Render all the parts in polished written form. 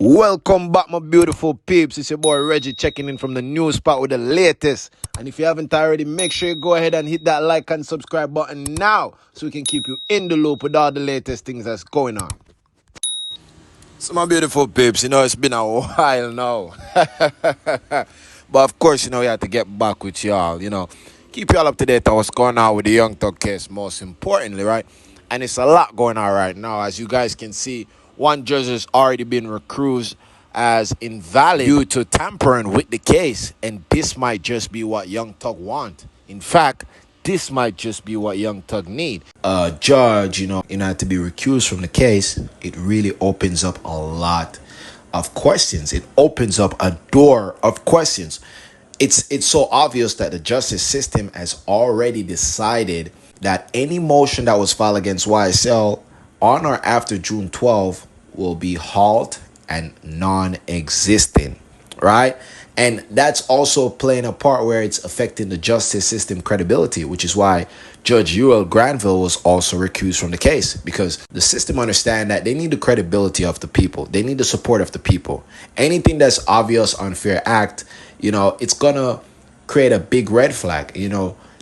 Welcome back, my beautiful peeps. It's your boy Reggie checking in from the news spot with the latest. And if you haven't already, make sure you go ahead and hit that like and subscribe button now so we can keep you in the loop with all the latest things that's going on. So, my beautiful peeps, it's been a while now. But of course, we have to get back with y'all, keep y'all up to date on what's going on with the Young Thug case, most importantly, right? And it's a lot going on right now. As you guys can see, one judge has already been recused as invalid due to tampering with the case. And this might just be what Young Thug want. In fact, this might just be what Young Thug need. A judge, had to be recused from the case. It really opens up a lot of questions. It opens up a door of questions. It's so obvious that the justice system has already decided that any motion that was filed against YSL on or after June 12th will be halt and non-existent, right? And that's also playing a part where it's affecting the justice system credibility, which is why Judge Uriel Granville was also recused from the case, because the system understand that they need the credibility of the people. They need the support of the people. Anything that's obvious unfair act, it's going to create a big red flag,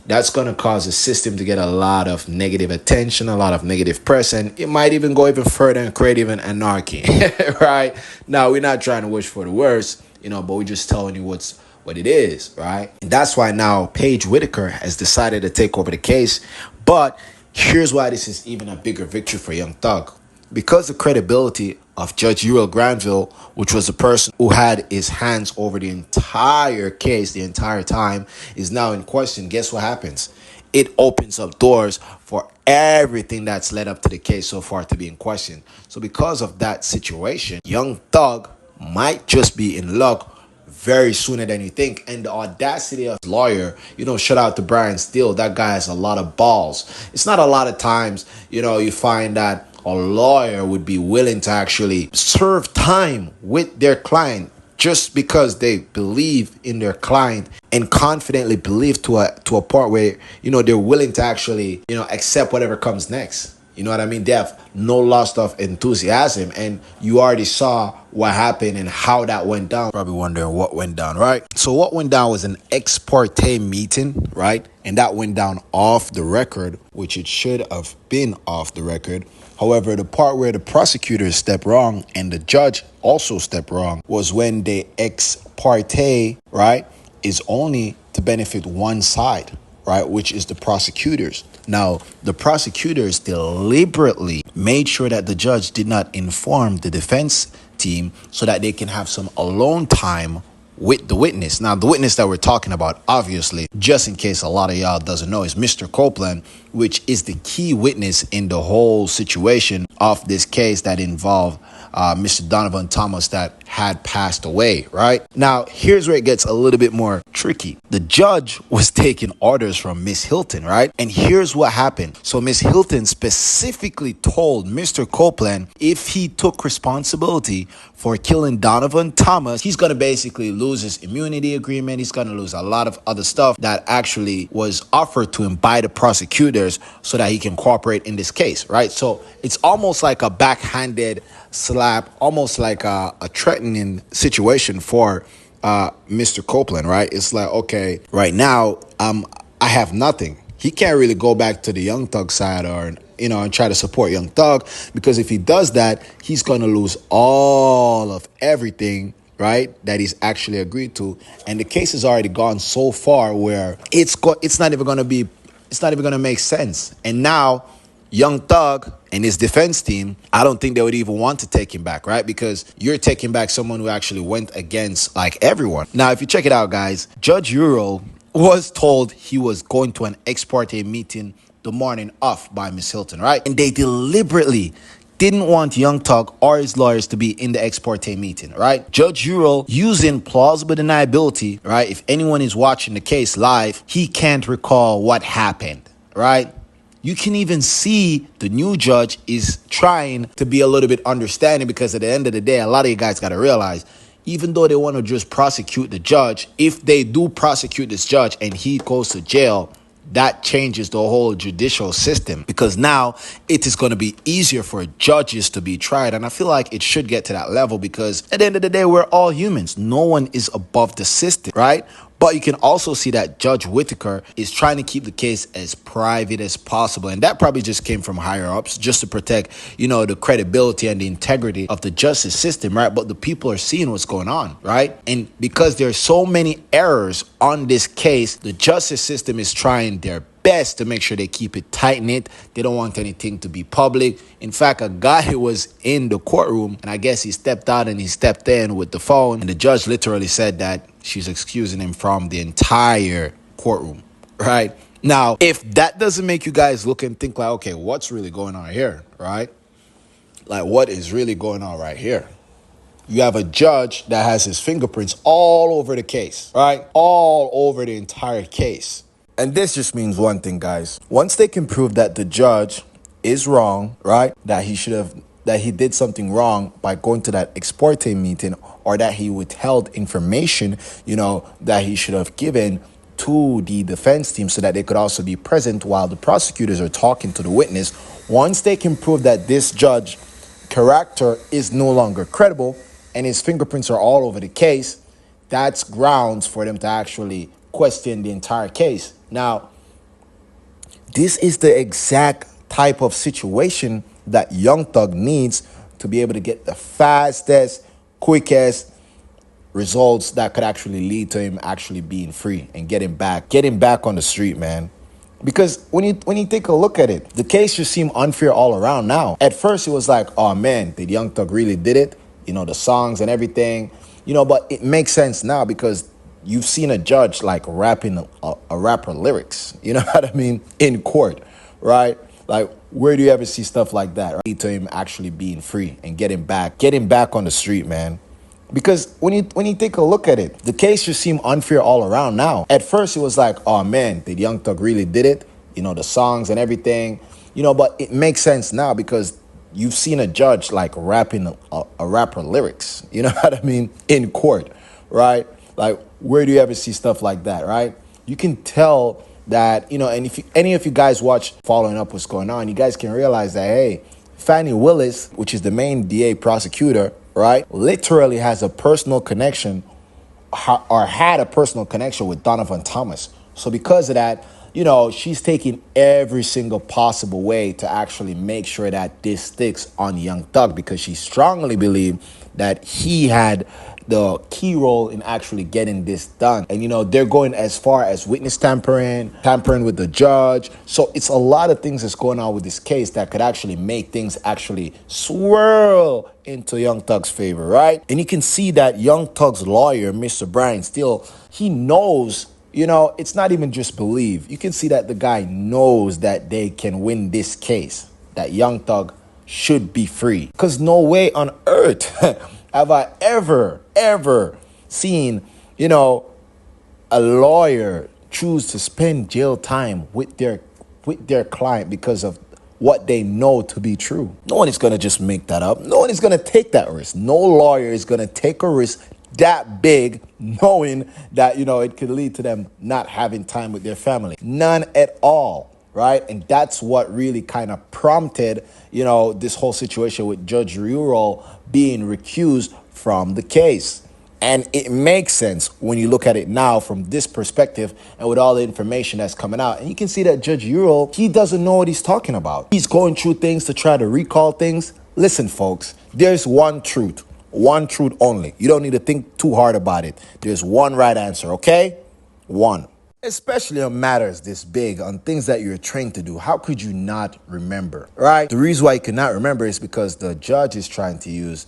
that's going to cause the system to get a lot of negative attention, a lot of negative press, and it might even go even further and create even anarchy, right? Now, we're not trying to wish for the worst, but we're just telling you what it is, right? And that's why now Paige Whitaker has decided to take over the case. But here's why this is even a bigger victory for Young Thug. Because the credibility of Judge Uriel Granville, which was the person who had his hands over the entire case the entire time, is now in question. Guess what happens? It opens up doors for everything that's led up to the case so far to be in question. So because of that situation, Young Thug might just be in luck very sooner than you think. And the audacity of the lawyer, shout out to Brian Steele. That guy has a lot of balls. It's not a lot of times, you find that a lawyer would be willing to actually serve time with their client just because they believe in their client and confidently believe to a part where, they're willing to actually, accept whatever comes next. You know what I mean? They have no loss of enthusiasm. And you already saw what happened and how that went down. Probably wondering what went down, right? So what went down was an ex parte meeting, right? And that went down off the record, which it should have been off the record. However, the part where the prosecutors stepped wrong and the judge also stepped wrong was when the ex parte, right, is only to benefit one side, right, which is the prosecutors. Now, the prosecutors deliberately made sure that the judge did not inform the defense team so that they can have some alone time with the witness. Now, the witness that we're talking about, obviously, just in case a lot of y'all doesn't know, is Mr. Copeland, which is the key witness in the whole situation of this case that involved Mr. Donovan Thomas that had passed away, right? Now, here's where it gets a little bit more tricky. The judge was taking orders from Miss Hilton, right? And here's what happened. So Miss Hilton specifically told Mr. Copeland if he took responsibility for killing Donovan Thomas, he's going to basically lose his immunity agreement. He's going to lose a lot of other stuff that actually was offered to him by the prosecutors so that he can cooperate in this case, right? So it's almost like a backhanded slap, almost like a threatening situation for Mr. Copeland, right? It's like, okay, right now, I have nothing. He can't really go back to the Young Thug side or, and try to support Young Thug, because if he does that, he's going to lose all of everything, right, that he's actually agreed to. And the case has already gone so far where it's not even going to make sense. And now Young Thug and his defense team, I don't think they would even want to take him back, right? Because you're taking back someone who actually went against like everyone. Now, if you check it out, guys, Judge Uriel was told he was going to an ex parte meeting the morning off by Miss Hilton, right? And they deliberately didn't want Young Thug or his lawyers to be in the ex parte meeting, right? Judge Uriel, using plausible deniability, right? If anyone is watching the case live, he can't recall what happened, right? You can even see the new judge is trying to be a little bit understanding, because at the end of the day, a lot of you guys got to realize, even though they want to just prosecute the judge, if they do prosecute this judge and he goes to jail, that changes the whole judicial system, because now it is going to be easier for judges to be tried. And I feel like it should get to that level, because at the end of the day, we're all humans. No one is above the system, right? But you can also see that Judge Whitaker is trying to keep the case as private as possible. And that probably just came from higher ups, just to protect, the credibility and the integrity of the justice system, right? But the people are seeing what's going on, right? And because there's so many errors on this case, the justice system is trying their best to make sure they keep it tight-knit. They don't want anything to be public. In fact, a guy was in the courtroom, and I guess he stepped out and he stepped in with the phone, and the judge literally said that she's excusing him from the entire courtroom, right? Now, if that doesn't make you guys look and think like, okay, what's really going on here, right? Like, what is really going on right here? You have a judge that has his fingerprints all over the case, right? All over the entire case. And this just means one thing, guys. Once they can prove that the judge is wrong, right? That he did something wrong by going to that ex parte meeting, or that he withheld information, that he should have given to the defense team so that they could also be present while the prosecutors are talking to the witness. Once they can prove that this judge character is no longer credible and his fingerprints are all over the case, that's grounds for them to actually question the entire case. Now, this is the exact type of situation that Young Thug needs to be able to get the fastest, quickest results that could actually lead to him actually being free and getting back on the street, man. Because when you take a look at it, the case just seemed unfair all around now. At first, it was like, oh man, did Young Thug really did it? The songs and everything, but it makes sense now, because you've seen a judge like rapping a rapper lyrics, you know what I mean, in court, right? Like, where do you ever see stuff like that, right? To him actually being free and getting back on the street, man. Because when you take a look at it, the case just seemed unfair all around now. At first, it was like, oh man, did Young Thug really did it? The songs and everything, but it makes sense now, because you've seen a judge like rapping a rapper lyrics, you know what I mean, in court, right? Like, where do you ever see stuff like that, right? You can tell that, and if any of you guys watch Following Up What's Going On, you guys can realize that, hey, Fannie Willis, which is the main DA prosecutor, right, literally has a personal connection, or had a personal connection with Donovan Thomas. So because of that, she's taking every single possible way to actually make sure that this sticks on Young Thug, because she strongly believed that he had the key role in actually getting this done. And, they're going as far as witness tampering with the judge. So it's a lot of things that's going on with this case that could actually make things actually swirl into Young Thug's favor, right? And you can see that Young Thug's lawyer, Mr. Brian Steele, he knows, it's not even just believe. You can see that the guy knows that they can win this case, that Young Thug should be free. Because no way on earth have I ever seen, a lawyer choose to spend jail time with their client because of what they know to be true. No one is going to just make that up. No one is going to take that risk. No lawyer is going to take a risk that big, knowing that, it could lead to them not having time with their family. None at all, right? And that's what really kind of prompted, this whole situation with Judge Rural being recused from the case. And it makes sense when you look at it now from this perspective and with all the information that's coming out. And you can see that Judge Rural, he doesn't know what he's talking about. He's going through things to try to recall things. Listen, folks, there's one truth only. You don't need to think too hard about it. There's one right answer, okay? One. Especially on matters this big, on things that you're trained to do. How could you not remember, right? The reason why you cannot remember is because the judge is trying to use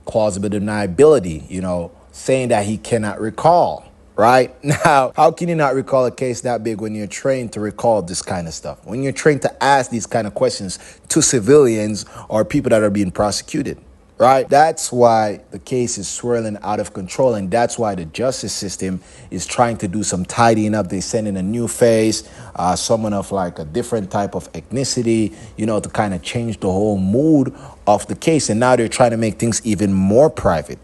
plausible deniability, saying that he cannot recall, right? Now, how can you not recall a case that big when you're trained to recall this kind of stuff? When you're trained to ask these kind of questions to civilians or people that are being prosecuted? Right? That's why the case is swirling out of control, and that's why the justice system is trying to do some tidying up. They send in a new face, someone of like a different type of ethnicity, to kind of change the whole mood of the case. And now they're trying to make things even more private.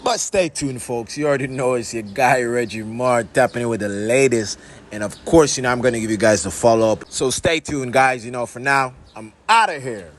But But stay tuned, folks. You already know it's your guy Reggie Moore tapping in with the latest. And of course, I'm going to give you guys the follow-up. So stay tuned, guys. For now, I'm out of here.